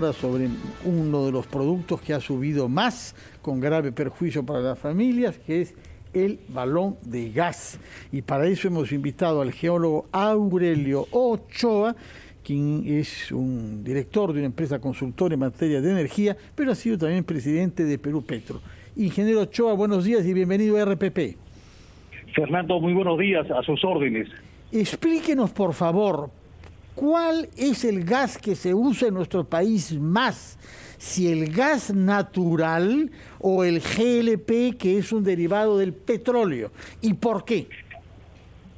ahora sobre uno de los productos que ha subido más con grave perjuicio para las familias, que es el balón de gas. Y para eso hemos invitado al geólogo Aurelio Ochoa, quien es un director de una empresa consultora en materia de energía, pero ha sido también presidente de Perú Petro. Ingeniero Ochoa, buenos días y bienvenido a RPP. Fernando, muy buenos días, a sus órdenes. Explíquenos, por favor, ¿cuál es el gas que se usa en nuestro país más? Si el gas natural o el GLP, que es un derivado del petróleo, ¿y por qué?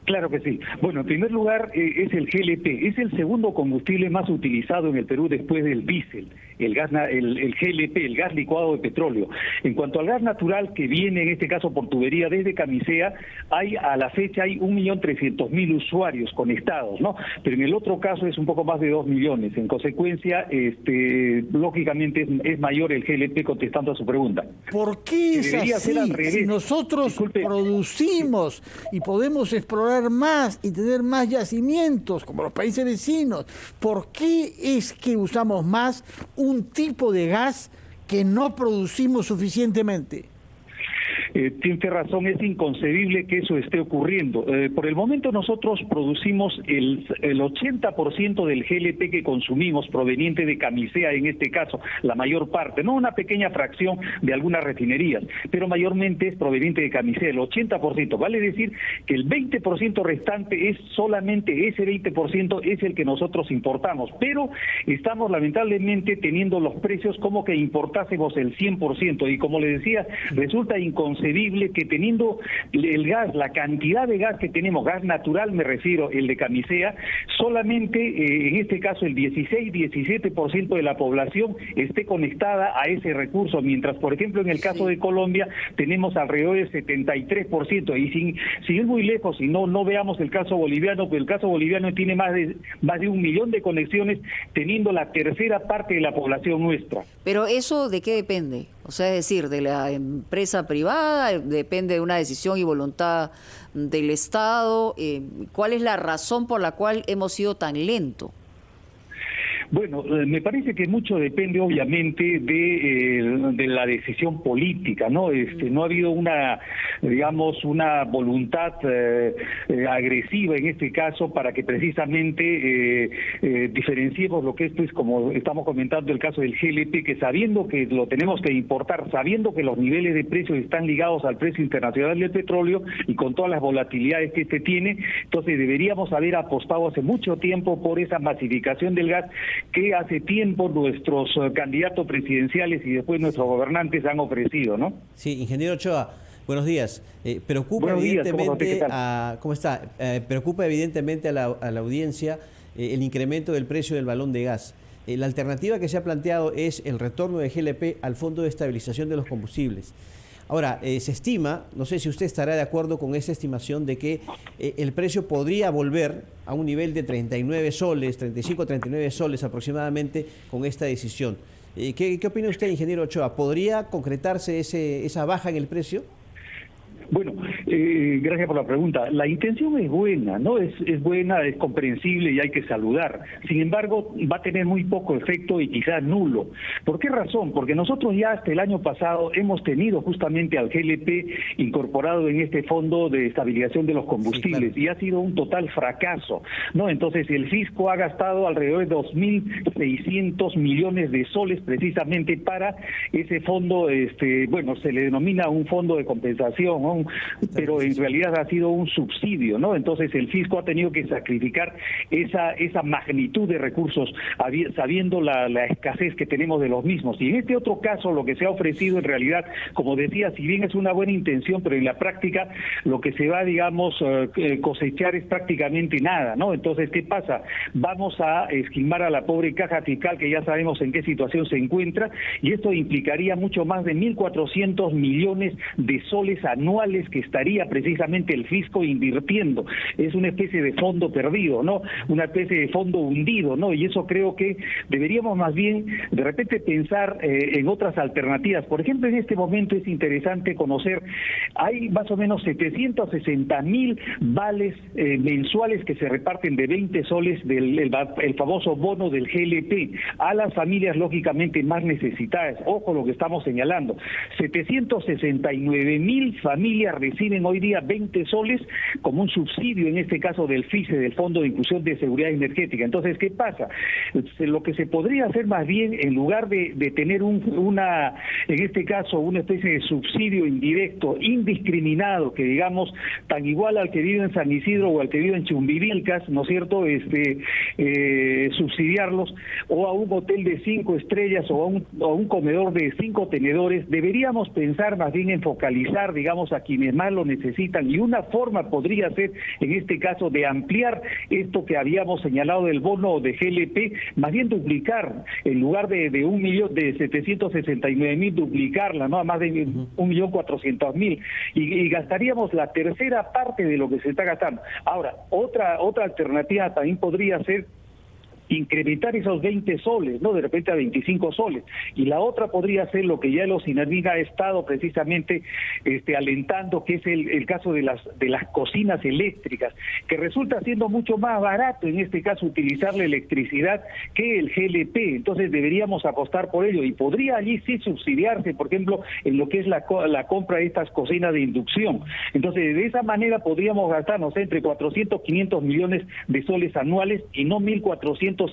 Claro que sí. Bueno, en primer lugar es el GLP, es el segundo combustible más utilizado en el Perú después del diésel, el GLP, el gas licuado de petróleo. En cuanto al gas natural que viene en este caso por tubería desde Camisea, a la fecha hay 1.300.000 usuarios conectados, ¿no? Pero en el otro caso es un poco más de 2 millones. En consecuencia, lógicamente es mayor el GLP, contestando a su pregunta. ¿Por qué es así? Si nosotros producimos y podemos explorar más y tener más yacimientos como los países vecinos, ¿por qué es que usamos más un tipo de gas que no producimos suficientemente? Tiene razón, es inconcebible que eso esté ocurriendo. Por el momento nosotros producimos el 80% del GLP que consumimos proveniente de Camisea, en este caso, la mayor parte, no una pequeña fracción de algunas refinerías, pero mayormente es proveniente de Camisea, el 80%. Vale decir que el 20% restante es solamente ese 20% es el que nosotros importamos, pero estamos lamentablemente teniendo los precios como que importásemos el 100%, y como le decía, resulta inconcebible que teniendo el gas, la cantidad de gas que tenemos, gas natural me refiero, el de Camisea, solamente en este caso el 16-17% de la población esté conectada a ese recurso, mientras por ejemplo en el caso de Colombia tenemos alrededor del 73%, y sin ir muy lejos, y no veamos el caso boliviano, pues el caso boliviano tiene más de 1 millón de conexiones, teniendo la tercera parte de la población nuestra. Pero ¿eso de qué depende? O sea, es decir, de la empresa privada, depende de una decisión y voluntad del Estado. ¿Cuál es la razón por la cual hemos sido tan lentos? Bueno, me parece que mucho depende obviamente de la decisión política, ¿no? No ha habido una voluntad agresiva en este caso para que precisamente diferenciemos lo que es, pues, como estamos comentando el caso del GLP, que sabiendo que lo tenemos que importar, sabiendo que los niveles de precios están ligados al precio internacional del petróleo y con todas las volatilidades que este tiene, entonces deberíamos haber apostado hace mucho tiempo por esa masificación del gas que hace tiempo nuestros candidatos presidenciales y después nuestros gobernantes han ofrecido, ¿no? Sí, ingeniero Ochoa, buenos días. Preocupa evidentemente a la audiencia el incremento del precio del balón de gas. La alternativa que se ha planteado es el retorno de GLP al Fondo de Estabilización de los Combustibles. Ahora, se estima, no sé si usted estará de acuerdo con esa estimación, de que el precio podría volver a un nivel de 39 soles, 35, 39 soles aproximadamente con esta decisión. ¿Qué opina usted, ingeniero Ochoa? ¿Podría concretarse esa baja en el precio? Bueno, gracias por la pregunta. La intención es buena, ¿no? Es buena, es comprensible y hay que saludar. Sin embargo, va a tener muy poco efecto y quizás nulo. ¿Por qué razón? Porque nosotros ya hasta el año pasado hemos tenido justamente al GLP incorporado en este Fondo de Estabilización de los Combustibles, sí, claro, y ha sido un total fracaso, ¿no? Entonces, el fisco ha gastado alrededor de 2.600 millones de soles precisamente para ese fondo, se le denomina un fondo de compensación, ¿no? Pero en realidad ha sido un subsidio, ¿no? Entonces el fisco ha tenido que sacrificar esa magnitud de recursos, sabiendo la escasez que tenemos de los mismos. Y en este otro caso lo que se ha ofrecido en realidad, como decía, si bien es una buena intención, pero en la práctica lo que se va, cosechar es prácticamente nada, ¿no? Entonces, ¿qué pasa? Vamos a esquilmar a la pobre caja fiscal, que ya sabemos en qué situación se encuentra, y esto implicaría mucho más de 1.400 millones de soles anuales mensuales que estaría precisamente el fisco invirtiendo. Es una especie de fondo perdido, ¿no? Una especie de fondo hundido, ¿no? Y eso creo que deberíamos más bien de repente pensar en otras alternativas. Por ejemplo, en este momento es interesante conocer, hay más o menos 760.000 vales mensuales que se reparten de 20 soles del el famoso bono del GLP a las familias lógicamente más necesitadas. Ojo lo que estamos señalando. 769.000 familias reciben hoy día 20 soles como un subsidio, en este caso del FICE, del Fondo de Inclusión de Seguridad Energética. Entonces, ¿qué pasa? Lo que se podría hacer más bien, en lugar de tener en este caso, una especie de subsidio indirecto, indiscriminado, que digamos, tan igual al que vive en San Isidro o al que vive en Chumbivilcas, ¿no es cierto?, subsidiarlos, o a un hotel de 5 estrellas o a un comedor de 5 tenedores, deberíamos pensar más bien en focalizar, digamos, a quienes más lo necesitan, y una forma podría ser, en este caso, de ampliar esto que habíamos señalado del bono de GLP, más bien duplicar, en lugar de 769.000, duplicarla, ¿no?, a más de 1.400.000, y gastaríamos la tercera parte de lo que se está gastando. Ahora, otra alternativa también podría ser incrementar esos 20 soles, ¿no?, de repente a 25 soles. Y la otra podría ser lo que ya los Osinarmiga ha estado precisamente alentando, que es el caso de las cocinas eléctricas, que resulta siendo mucho más barato en este caso utilizar la electricidad que el GLP. Entonces deberíamos apostar por ello, y podría allí sí subsidiarse, por ejemplo, en lo que es la compra de estas cocinas de inducción. Entonces, de esa manera podríamos gastarnos entre 400, 500 millones de soles anuales y no 1.460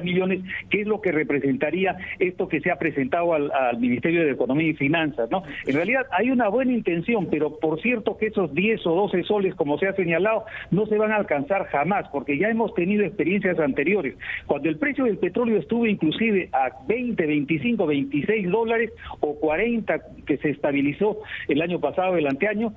millones, que es lo que representaría esto que se ha presentado al Ministerio de Economía y Finanzas, ¿no? En realidad hay una buena intención, pero por cierto que esos 10 o 12 soles, como se ha señalado, no se van a alcanzar jamás, porque ya hemos tenido experiencias anteriores. Cuando el precio del petróleo estuvo inclusive a 20, 25, 26 dólares o 40, que se estabilizó el año pasado, el anteaño,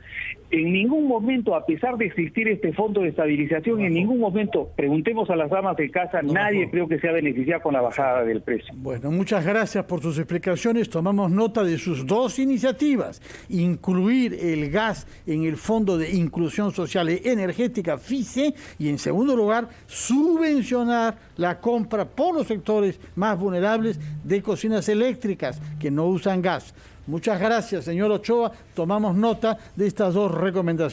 en ningún momento, a pesar de existir este fondo de estabilización, en ningún momento, preguntemos a las damas de casa, nadie creo que se ha beneficiado con la bajada del precio. Bueno, muchas gracias por sus explicaciones. Tomamos nota de sus dos iniciativas: incluir el gas en el Fondo de Inclusión Social y Energética, FICE, y en segundo lugar, subvencionar la compra por los sectores más vulnerables de cocinas eléctricas que no usan gas. Muchas gracias, señor Ochoa. Tomamos nota de estas dos recomendaciones.